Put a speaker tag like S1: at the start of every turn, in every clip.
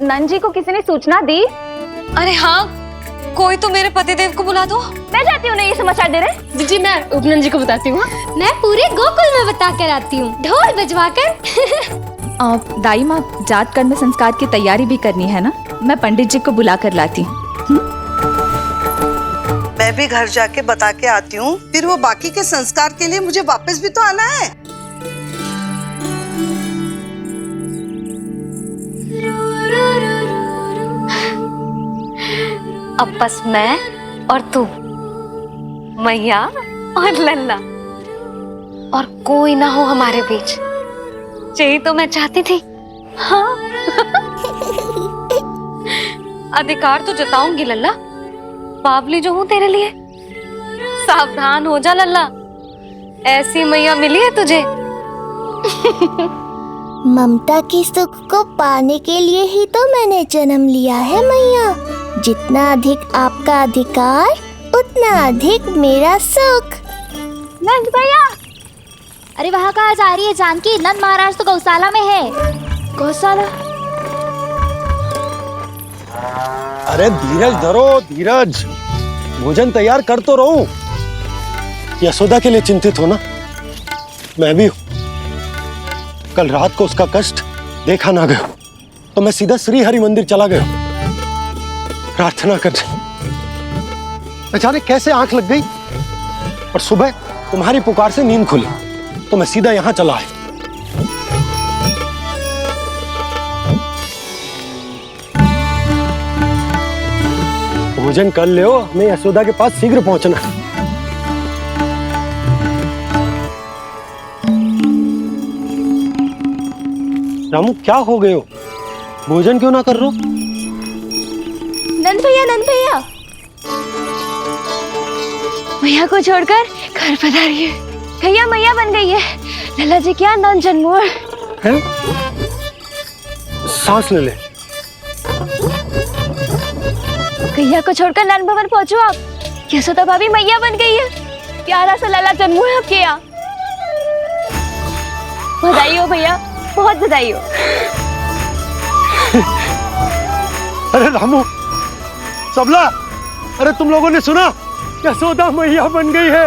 S1: नंजी को किसी ने सूचना दी?
S2: अरे हाँ, कोई तो मेरे पतिदेव को बुला दो।
S1: मैं जाती हूँ, नहीं ये समाचार दे रहे।
S3: जी मैं उपनंद जी को बताती हूँ।
S4: मैं पूरे गोकुल में बता कर आती हूँ, ढोल बजवा कर।
S5: दाई माँ, जात कर्म संस्कार की तैयारी भी करनी है ना, मैं पंडित जी को बुला कर लाती हूँ।
S6: मैं भी घर जाके बता के आती हूँ, फिर वो बाकी के संस्कार के लिए मुझे वापस भी तो आना है।
S2: अब बस मैं और तू, मैया और लल्ला, और कोई ना हो हमारे बीच। यही तो मैं चाहती थी। हाँ। अधिकार तो जताऊंगी लल्ला, बावली जो हूँ तेरे लिए। सावधान हो जा लल्ला, ऐसी मैया मिली है तुझे।
S7: ममता की सुख को पाने के लिए ही तो मैंने जन्म लिया है मैया। जितना अधिक आपका अधिकार, उतना अधिक मेरा सुख।
S4: नंद भैया, अरे वहाँ कहाँ जा रही है जानकी? नंद महाराज तो गौशाला में है।
S1: गौशाला?
S8: अरे धीरज धरो, धीरज। भोजन तैयार कर तो रहा हूं। यशोदा के लिए चिंतित हो ना? मैं भी हूं। कल रात को उसका कष्ट देखा ना गया तो मैं सीधा श्री हरि मंदिर चला गया प्रार्थना करने। अचानक कैसे आंख लग गई और सुबह तुम्हारी पुकार से नींद खुली तो मैं सीधा यहां चला आया। भोजन कर ले, हमें यशोदा के पास शीघ्र पहुंचना है। रामू, क्या हो गए हो? भोजन क्यों ना कर रहे हो?
S1: नंद भैया, नंद भैया, मैया को छोड़कर घर पधारी है। भैया मैया बन गई है। लल्ला जी क्या नंद जन्मोर
S8: है? सांस ले ले।
S1: भैया को छोड़कर नंद भवन पहुंचो आप। यशोदा भाभी मैया बन गई है। प्यारा सा लल्ला जन्मोर है आपके यहाँ। बधाई हो भैया, बहुत बधाई हो।
S8: अरे रामू, सबला, अरे तुम लोगों ने सुना? यशोदा मैया बन गई है।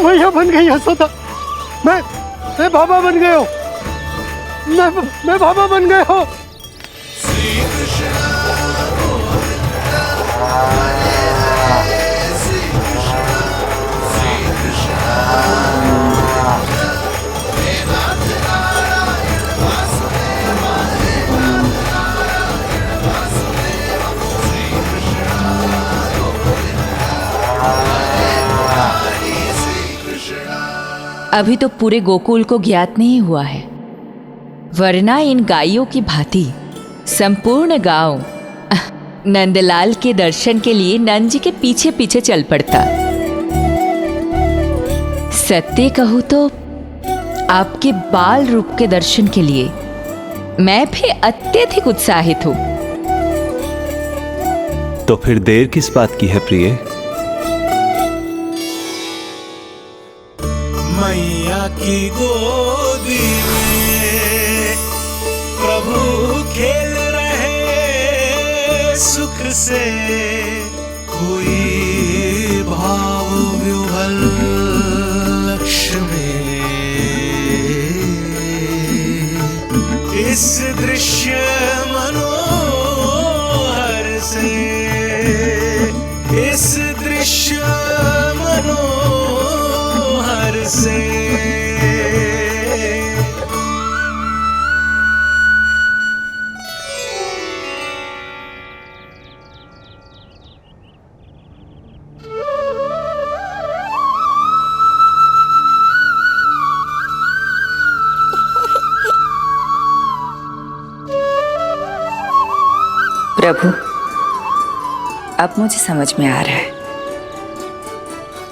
S8: मैया बन गई यशोदा। मैं बाबा बन गए हो। मैं बाबा बन गए हो।
S5: अभी तो पूरे गोकुल को ज्ञात नहीं हुआ है, वरना इन गायों की भांति संपूर्ण गांव नंदलाल के दर्शन के लिए नंद जी के पीछे पीछे चल पड़ता। सत्य कहूं तो आपके बाल रूप के दर्शन के लिए मैं भी अत्यधिक उत्साहित हूं।
S9: तो फिर देर किस बात की है प्रिय?
S10: मैया की गोदी में प्रभु खेल रहे सुख से, कोई भाव विह्वल लक्ष्य में। इस दृश्य मनोहर से, इस दृश्य मनोहर से।
S5: प्रभु, अब मुझे समझ में आ रहा है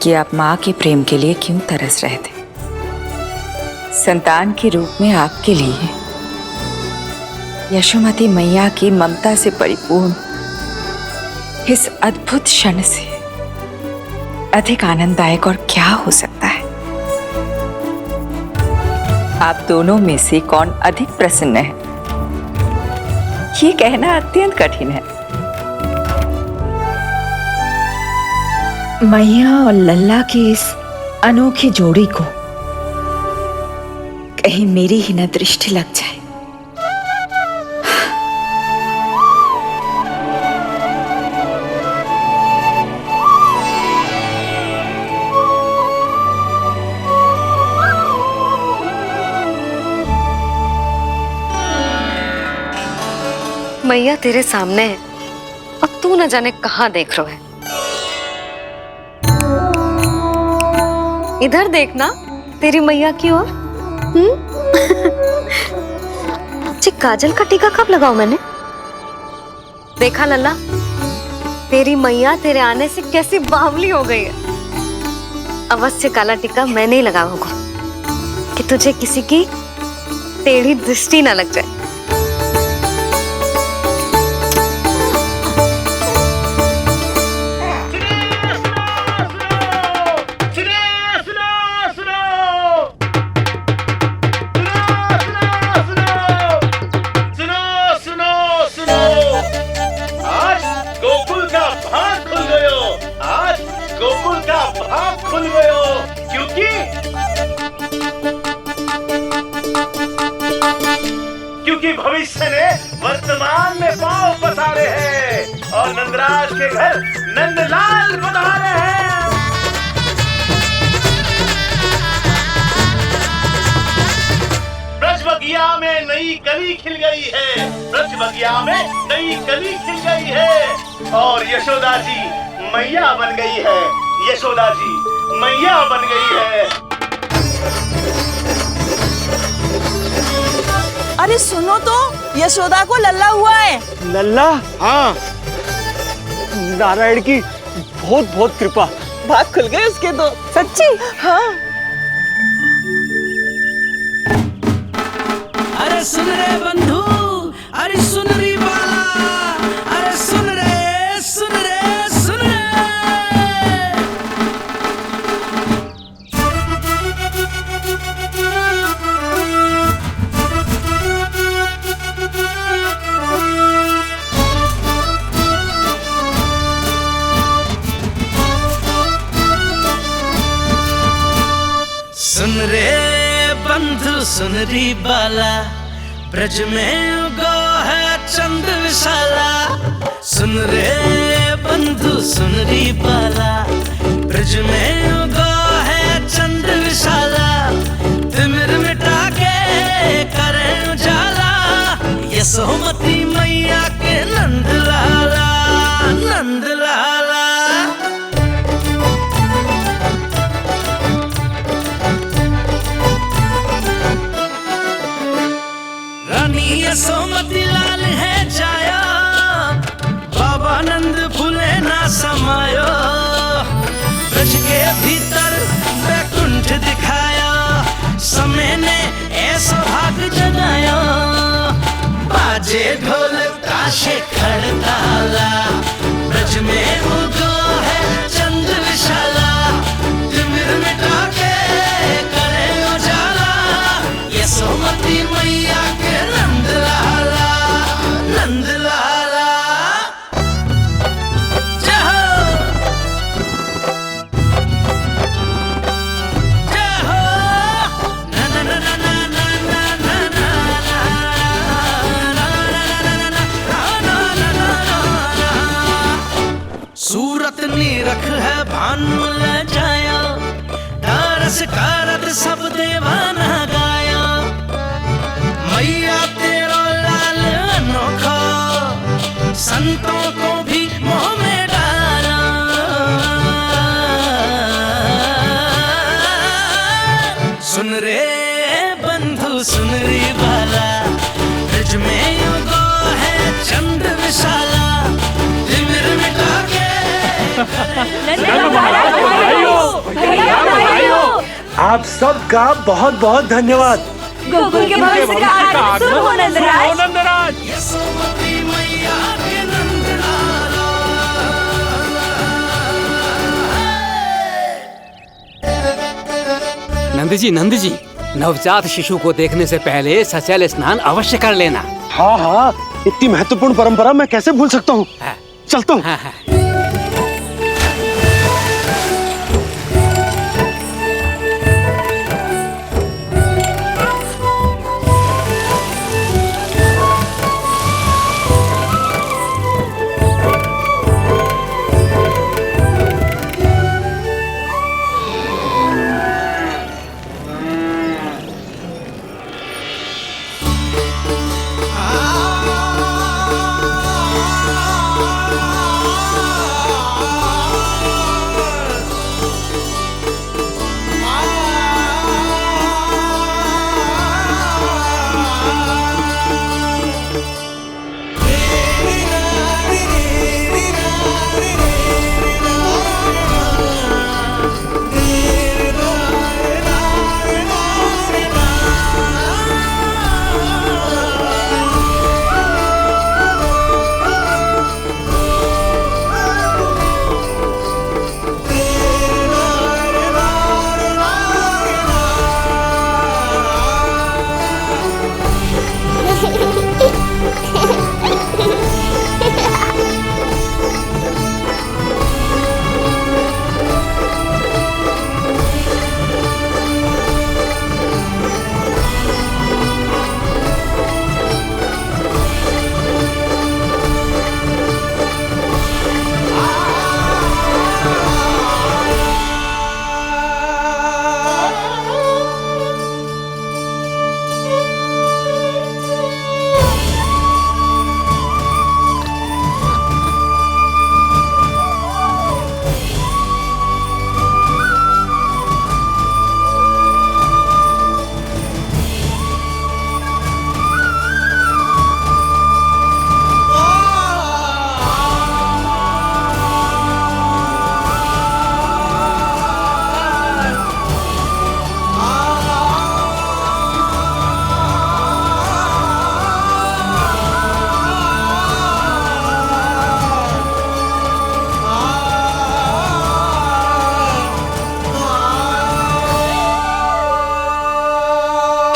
S5: कि आप माँ के प्रेम के लिए क्यों तरस रहे थे। संतान के रूप में आपके लिए यशोमती मैया की ममता से परिपूर्ण इस अद्भुत क्षण से अधिक आनंददायक और क्या हो सकता है। आप दोनों में से कौन अधिक प्रसन्न है? ये कहना अत्यंत कठिन है। मैया और लल्ला की इस अनोखी जोड़ी को कहीं मेरी ही न दृष्टि लग जाए।
S2: मैया तेरे सामने है और तू न जाने कहाँ देख रहा है। इधर देखना तेरी मैया की ओर। जी काजल का टीका कब लगाऊं मैंने? देखा लल्ला, तेरी मैया तेरे आने से कैसी बावली हो गई है। अवश्य काला टीका मैंने ही लगाया होगा कि तुझे किसी की टेढ़ी दृष्टि ना लग जाए।
S10: क्योंकि भविष्य ने वर्तमान में पांव पसारे हैं और नंदराज के घर नंदलाल पधारे हैं। ब्रज बगिया में नई कली खिल गई है, ब्रज बगिया में नई कली खिल गई है और यशोदा जी मैया बन गई है, यशोदा जी मैया बन गई है।
S11: अरे सुनो तो, यशोदा को लल्ला हुआ है।
S8: लल्ला? हाँ, नारायण की बहुत बहुत कृपा।
S11: बात खुल गई उसके तो। सच्ची? हाँ।
S10: अरे सुन रे बंधु, अरे सुन रे बाला, अरे सुन रे, सुन रे, सुन रे। सुन रे बंधु सुन री बाला, ब्रज में उगो है चंद विशाला। सुन रे बंधु सुन री बाला, ब्रज में उगो है चंद विशाला। तिमिर मिटा के करे उजाला, यशोमती मैया के नंद लाला, नंद लाला। यशोमती लाल है जाया, बाबा नंद फूले ना समायो। ब्रज के भीतर बैकुंठ दिखाया, समय ने ऐसा भाग जगाया। बाजे ढोल ताशे खड़ताला, ब्रज में उगो है चंद विशाला। तिमिर मिटा के करे उजाला, यशोमती मैया के नंद लाला, नंद लाला। जय हो, जय हो। ना ना ना ना ना ना ना ना ना ना ना ना। सूरत निरख है भानु ले जाया, दारस कारत सब देवाना गाया। मैया तेरा लाल अनोखा, संतों को भी मोह में डाला। सुन रे बंधु सुन रे बाला, ब्रज में उगो है चंद विशाला। तिमिर मिटा के
S8: आप सबका बहुत बहुत धन्यवाद।
S11: गोकुल के भविष्य का आगमन हो नंदराज।
S10: यशोमती मैया के नंद लाला।
S12: नंद जी, नवजात शिशु को देखने से पहले सचैल स्नान अवश्य कर लेना।
S8: हाँ हाँ, इतनी महत्वपूर्ण परंपरा मैं कैसे भूल सकता हूँ। चलता हूँ।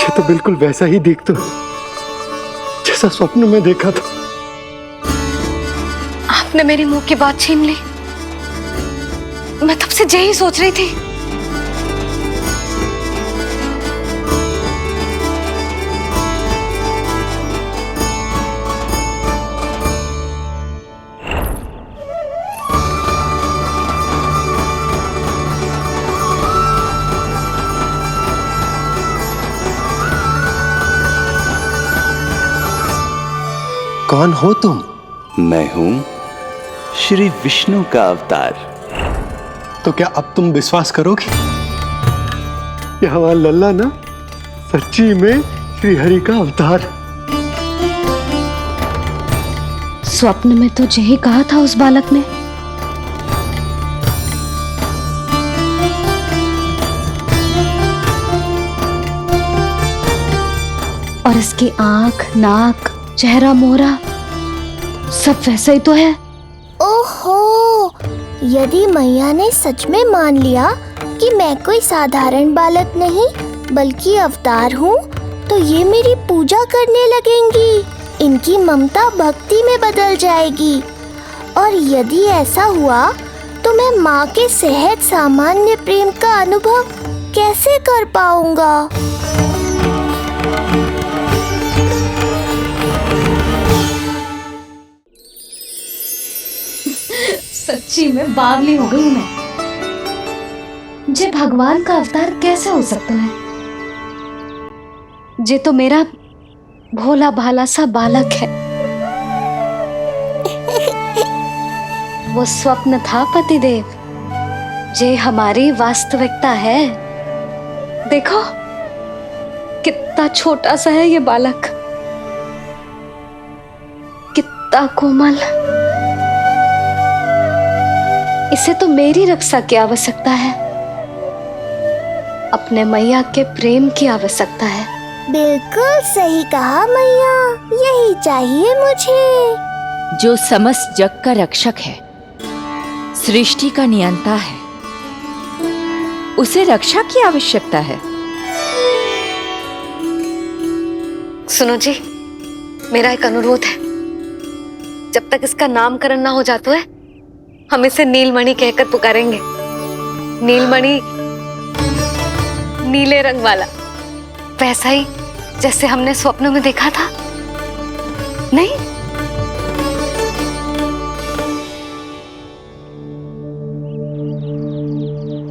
S8: तो बिल्कुल वैसा ही दिखता जैसा स्वप्न में देखा था।
S2: आपने मेरी मुंह की बात छीन ली। मैं तब से यही सोच रही थी।
S8: कौन हो तुम?
S9: मैं हूं श्री विष्णु का अवतार।
S8: तो क्या अब तुम विश्वास करोगे कि हमारा लल्ला ना सच्ची में श्री हरि का अवतार?
S3: स्वप्न में तो यही कहा था उस बालक ने। और इसकी आंख, नाक, चेहरा, मोहरा सब वैसा ही तो है।
S7: ओहो, यदि मैया ने सच में मान लिया कि मैं कोई साधारण बालक नहीं बल्कि अवतार हूँ, तो ये मेरी पूजा करने लगेंगी। इनकी ममता भक्ति में बदल जाएगी। और यदि ऐसा हुआ तो मैं माँ के सहज सामान्य प्रेम का अनुभव कैसे कर पाऊंगा?
S3: सच्ची में बावली हो गई हूँ मैं। जे भगवान का अवतार कैसे हो सकता है? जे तो मेरा भोला भाला सा बालक है। वो स्वप्न था पतिदेव, जे हमारी वास्तविकता है। देखो कितना छोटा सा है ये बालक, कितना कोमल। इसे तो मेरी रक्षा की आवश्यकता है, अपने मैया के प्रेम की आवश्यकता है।
S7: बिल्कुल सही कहा मैया, यही चाहिए मुझे।
S5: जो समस्त जग का रक्षक है, सृष्टि का नियंता है, उसे रक्षा की आवश्यकता है।
S2: सुनो जी, मेरा एक अनुरोध है। जब तक इसका नामकरण ना हो जाता है हम इसे नीलमणि कहकर पुकारेंगे। नीलमणि नीले रंग वाला, वैसा ही जैसे हमने स्वप्नों में देखा था, नहीं?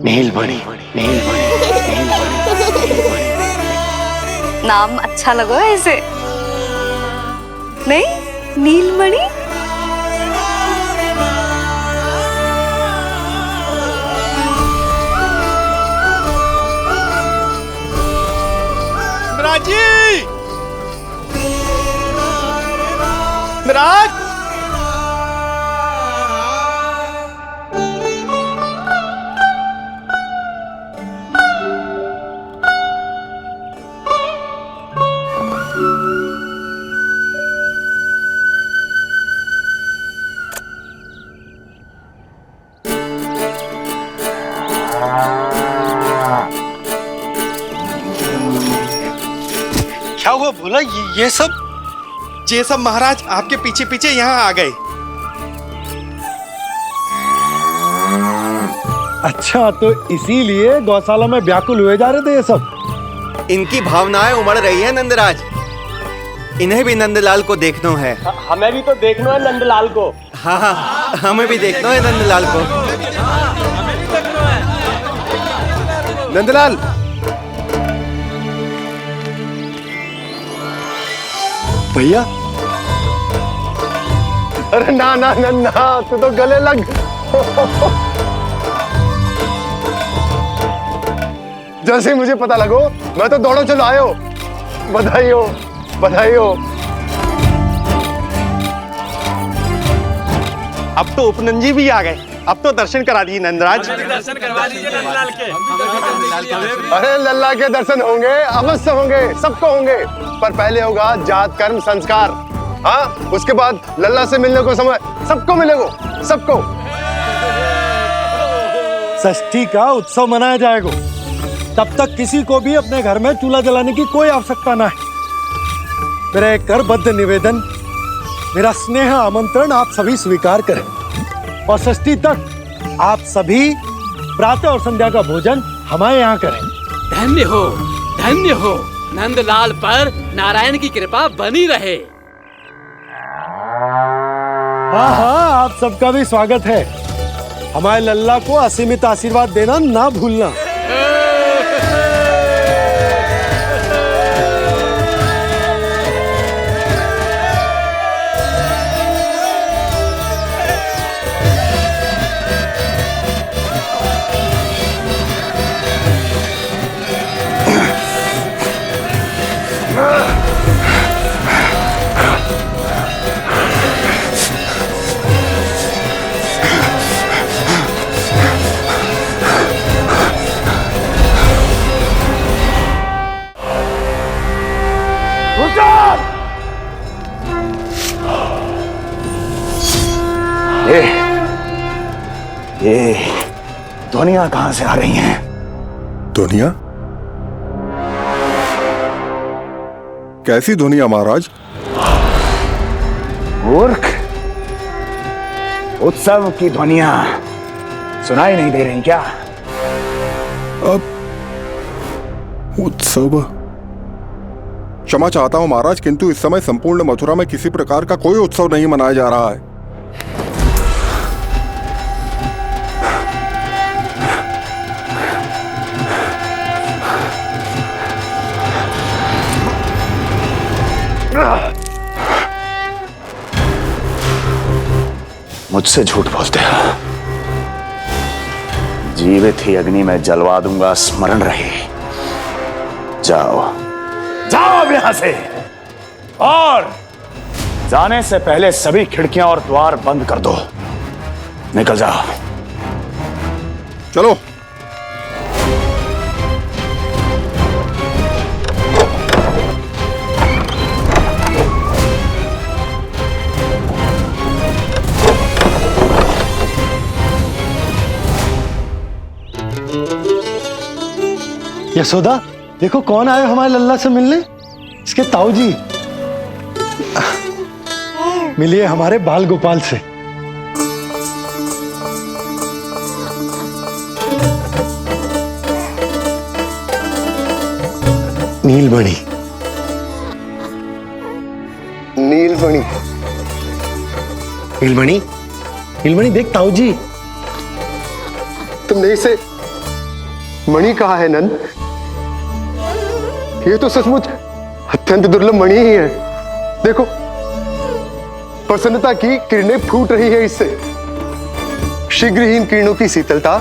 S8: नीलमणि, नीलमणि,
S2: नाम अच्छा लगा है इसे, नहीं? नीलमणि।
S10: मिराज जी, मिराज,
S8: क्या हुआ भोला? ये सब
S10: महाराज आपके पीछे पीछे यहाँ आ गए।
S8: अच्छा, तो इसीलिए गौशाला में व्याकुल हुए जा रहे थे ये सब?
S12: इनकी भावनाएं उमड़ रही है नंदराज। इन्हें भी नंदलाल को देखना है।
S11: हमें भी तो देखना है नंदलाल को।
S12: हाँ हाँ, हमें भी देखना है नंदलाल को।
S10: नंदलाल,
S8: भैया, अरे ना ना ना ना, तू तो गले लग। जैसे ही मुझे पता लगो मैं तो दौड़ो चलो आयो। बधाई हो, बधाई हो।
S10: अब तो उपनंजी भी आ गए। अब तो दर्शन करा दिए नंदराज।
S11: दर्शन करवा दीजिए नंदलाल के।
S8: अरे लल्ला के दर्शन होंगे, अवश्य होंगे, सबको होंगे, पर पहले होगा जात कर्म संस्कार। हाँ, उसके बाद लल्ला से मिलने को समय सबको मिलेगा, सबको। षष्ठी का उत्सव मनाया जाएगा। तब तक किसी को भी अपने घर में चूल्हा जलाने की कोई आवश्यकता ना है। मेरा एक करबद्ध निवेदन, मेरा स्नेह आमंत्रण आप सभी स्वीकार करें और षष्ठी तक आप सभी प्रातः और संध्या का भोजन हमारे यहाँ करें।
S11: धन्य हो नंदलाल पर नारायण की कृपा बनी रहे।
S8: हाँ हाँ, आप सबका भी स्वागत है। हमारे लल्ला को असीमित आशीर्वाद देना ना भूलना।
S10: ये ध्वनियां कहां से आ रही हैं?
S13: ध्वनियां? कैसी ध्वनियां महाराज?
S10: मूर्ख, उत्सव की ध्वनियां सुनाई नहीं दे रही क्या?
S13: अब उत्सव? क्षमा चाहता हूं महाराज, किंतु इस समय संपूर्ण मथुरा में किसी प्रकार का कोई उत्सव नहीं मनाया जा रहा है।
S10: मुझसे झूठ बोलते हो। जीवित ही अग्नि में जलवा दूंगा, स्मरण रहे। जाओ जाओ अब यहां से, और जाने से पहले सभी खिड़कियां और द्वार बंद कर दो। निकल जाओ।
S13: चलो।
S8: यशोदा, देखो कौन आए हमारे लल्ला से मिलने। इसके ताऊ जी। मिलिए हमारे बाल गोपाल से। नीलमणि, नीलमणि, नीलमणि, नीलमणि देख ताऊ जी।
S14: तुमने इसे मणि कहा है नंद? ये तो सचमुच अत्यंत दुर्लभ मणि ही है। देखो, प्रसन्नता की किरणें फूट रही है इससे। शीघ्र ही इन किरणों की शीतलता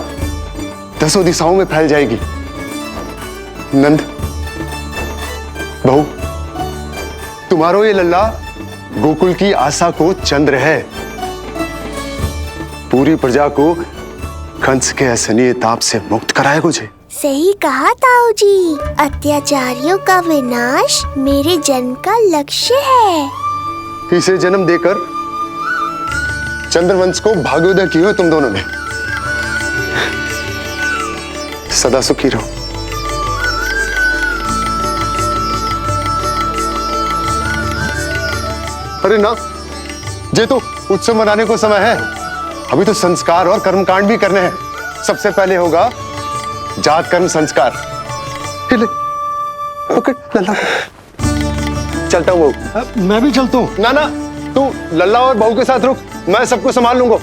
S14: दसों दिशाओं में फैल जाएगी। नंद, बहू, तुम्हारो ये लल्ला गोकुल की आशा को चंद्र है। पूरी प्रजा को कंस के असहनीय ताप से मुक्त कराए मुझे।
S7: सही कहा ताऊ जी, अत्याचारियों का विनाश मेरे जन्म का लक्ष्य है।
S14: इसे जन्म देकर चंद्रवंश को भाग्योदय किया तुम दोनों ने। सदा सुखी रहो। अरे ना, ये तो उत्सव मनाने को समय है। अभी तो संस्कार और कर्मकांड भी करने हैं। सबसे पहले होगा जात कर्म संस्कार। लल्ला, चलता हूँ बहू।
S8: मैं भी चलता हूँ।
S14: ना ना, तू लल्ला और बहू के साथ रुक, मैं सबको संभाल लूंगा।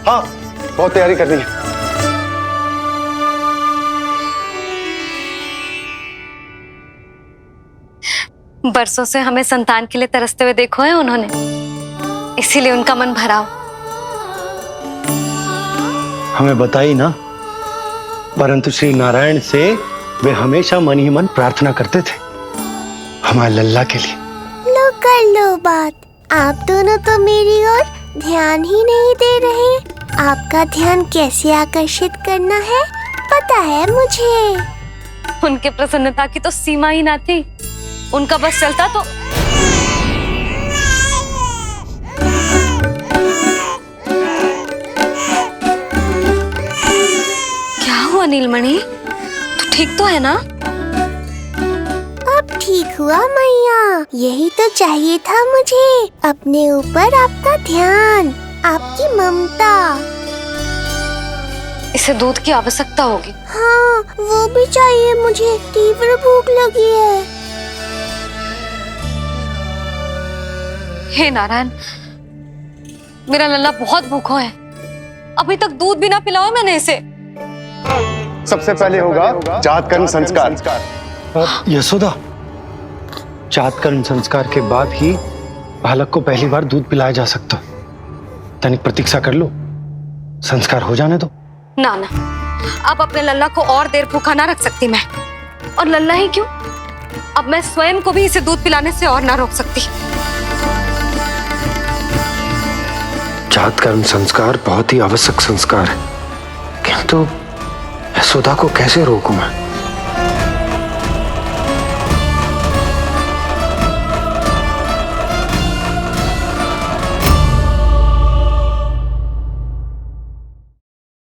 S14: हाँ, बहुत तैयारी करनी है।
S2: बरसों से हमें संतान के लिए तरसते हुए देखो है उन्होंने, इसीलिए उनका मन भरा हो।
S8: हमें बताई ना, परंतु श्री नारायण से वे हमेशा मन ही मन प्रार्थना करते थे हमारे लल्ला के लिए।
S7: लो कर लो बात। आप दोनों तो मेरी ओर ध्यान ही नहीं दे रहे। आपका ध्यान कैसे आकर्षित करना है पता है मुझे।
S2: उनके प्रसन्नता की तो सीमा ही ना थी। उनका बस चलता तो क्या हुआ नीलमणि, तू ठीक तो है ना?
S7: अब ठीक हुआ मैया, यही तो चाहिए था मुझे। अपने ऊपर आपका ध्यान, आपकी ममता।
S2: इसे दूध की आवश्यकता होगी।
S7: हाँ, वो भी चाहिए मुझे। तीव्र भूख लगी है।
S2: हे नारायण, मेरा लल्ला बहुत भूखा है। अभी तक दूध भी ना पिलाया मैंने इसे।
S14: सबसे पहले होगा जात कर्म संस्कार।
S8: यशोदा, जात कर्म संस्कार के बाद ही बालक को पहली बार दूध पिलाया जा सकता। तनिक प्रतीक्षा कर लो, संस्कार हो जाने दो।
S2: ना ना, अब अपने लल्ला को और देर भूखा ना रख सकती मैं। और लल्ला ही क्यों, अब मैं स्वयं को भी इसे दूध पिलाने से और ना रोक सकती।
S8: जात कर्म संस्कार बहुत ही आवश्यक संस्कार है, किंतु यशोदा को कैसे रोकूं मैं?